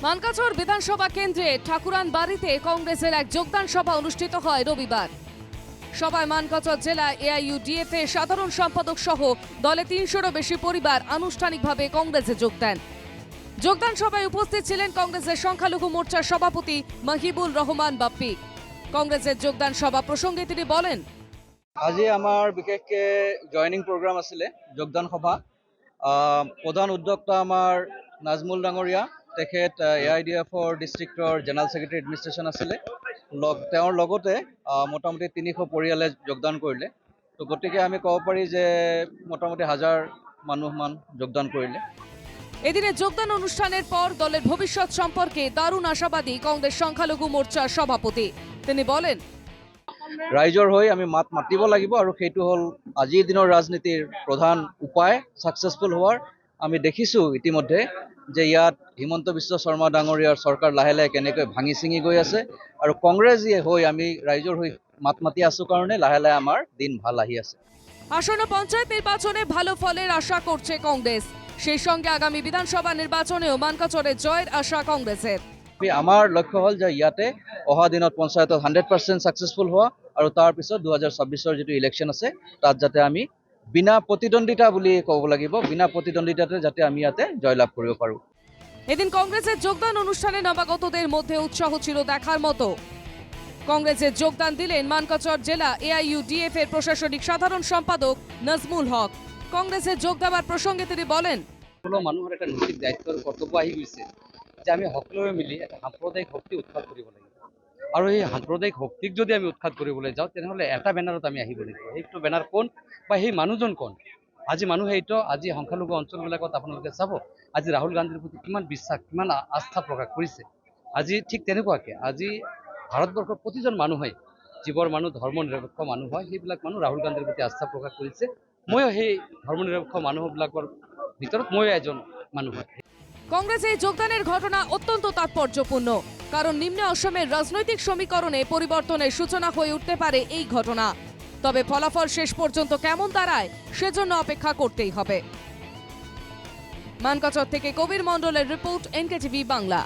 মানকাচর বিধানসভা কেন্দ্রে ঠাকুরান বাড়িতে কংগ্রেসের এক যোগদান সভা অনুষ্ঠিত হয় রবিবার। সভায় মানকাচর জেলা এআইইউডিএফ এর সাধারণ সম্পাদক সহ দলে ৩০০-রও বেশি পরিবার আনুষ্ঠানিকভাবে কংগ্রেসে যোগ দেন। যোগদান সভায় উপস্থিত ছিলেন কংগ্রেসের সংখ্যালঘু মোর্চার সভাপতি মহিবুল রহমান বাপ্পি। কংগ্রেসের যোগদান সভা প্রসঙ্গে তিনি বলেন, আজি আমার বিশেষকে জয়নিং প্রোগ্রাম আছিলে, যোগদান সভা। প্রধান উদ্যোক্তা আমার নাজমুল ডাঙৰীয়া, তেখেত এআইডিএফৰ ডিষ্ট্ৰিক্টৰ জেনেৰেল ছেক্ৰেটাৰী এডমিনিষ্ট্ৰেশ্যন আছিলে। তেওঁৰ লগতে মোটামুটি ৩০০ পৰিয়ালে যোগদান কৰিলে। তো গতিকে আমি ক'ব পাৰি যে মোটামুটি 1000 মানুহমান যোগদান কৰিলে। এদিনে যোগদান অনুষ্ঠানের পর দলের ভবিষ্যৎ সম্পর্কে দারুণ আশাবাদী কংগ্রেস সংখ্যালঘু মোর্চার সভাপতি। তিনি বলেন, ৰাইজৰ হৈ আমি মাত মাতিব লাগিব আৰু সেইটো হ'ল আজিৰ দিনৰ ৰাজনীতিৰ প্ৰধান উপায় ছাকচেছফুল হোৱাৰ। আমি দেখিছোঁ ইতিমধ্যে যে ইয়াত হিমন্ত বিশ্ব শৰ্মা ডাঙৰীয়াৰ চৰকাৰ লাহে লাহে কেনেকৈ ভাঙি ছিঙি গৈ আছে, আৰু কংগ্ৰেছীয়ে হৈ আমি ৰাইজৰ হৈ মাত মাতি আছোঁ কাৰণে লাহে লাহে আমাৰ দিন ভাল আহি আছে। আসন্ন পঞ্চায়েত নির্বাচনে ভালো ফলের আশা করছে কংগ্রেস। সেই সঙ্গে আগামী বিধানসভা নির্বাচনেও মানকাচরে জয়ের আশা কংগ্রেসের। আমাৰ লক্ষ্য হ'ল যে ইয়াতে অহা দিনত পঞ্চায়তত 100% ছাকচেছফুল হোৱা, আৰু তাৰপিছত 2026-ৰ যিটো ইলেকশ্যন আছে তাত যাতে আমি বিনা প্ৰতিদ্বন্দ্বিতা বুলি ক'ব লাগিব, বিনা প্ৰতিদ্বন্দ্বিতাতে যাতে আমি ইয়াতে জয়লাভ কৰিব পাৰোঁ। এদিন কংগ্রেসের যোগদান অনুষ্ঠানে নবাগতদের মধ্যে উৎসাহ ছিল দেখার মতো। কংগ্রেসের যোগদান দিলেন মানকাচর জেলা এআইইউডিএফ এর প্রশাসনিক সাধারণ সম্পাদক নাজমুল হক। কংগ্রেসের যোগ দেওয়ার প্ৰসঙ্গে তিনি বলেন, সকলো মানুহৰ এটা নৈতিক দায়িত্ব আৰু কৰ্তব্য আহি গৈছে যে আমি সকলোৱে মিলি এটা সাম্প্ৰদায়িক শক্তি উৎখাত কৰিব লাগিব, আৰু এই সাম্প্ৰদায়িক শক্তিক যদি আমি উৎখাত কৰিবলৈ যাওঁ তেনেহ'লে এটা বেনাৰত আমি আহিব লাগিব। সেইটো বেনাৰ কোন বা সেই মানুহজন কোন? আজি মানুহে এইটো আজি সংখ্যালঘু অঞ্চলবিলাকত আপোনালোকে চাব আজি ৰাহুল গান্ধীৰ প্ৰতি কিমান বিশ্বাস, কিমান আস্থা প্ৰকাশ কৰিছে। আজি ঠিক তেনেকুৱাকৈ আজি ভাৰতবৰ্ষৰ প্ৰতিজন মানুহে যিবোৰ মানুহ ধৰ্ম নিৰপেক্ষ মানুহ হয় সেইবিলাক মানুহ ৰাহুল গান্ধীৰ প্ৰতি আস্থা প্ৰকাশ কৰিছে। ময়ো সেই ধৰ্ম নিৰপেক্ষ মানুহবিলাকৰ ভিতৰত ময়ো এজন মানুহ হয়। কংগ্রেসে এই যোগদানের ঘটনা অত্যন্ত তাৎপর্যপূর্ণ, কারণ নিম্ন অসমের রাজনৈতিক সমীকরণে পরিবর্তনের সূচনা হয়ে উঠতে পারে এই ঘটনা। তবে ফলাফল শেষ পর্যন্ত কেমন দাঁড়ায় সেজন্য অপেক্ষা করতেই হবে। মানকাচর থেকে কবির মণ্ডলের রিপোর্ট, এনকেটিভি বাংলা।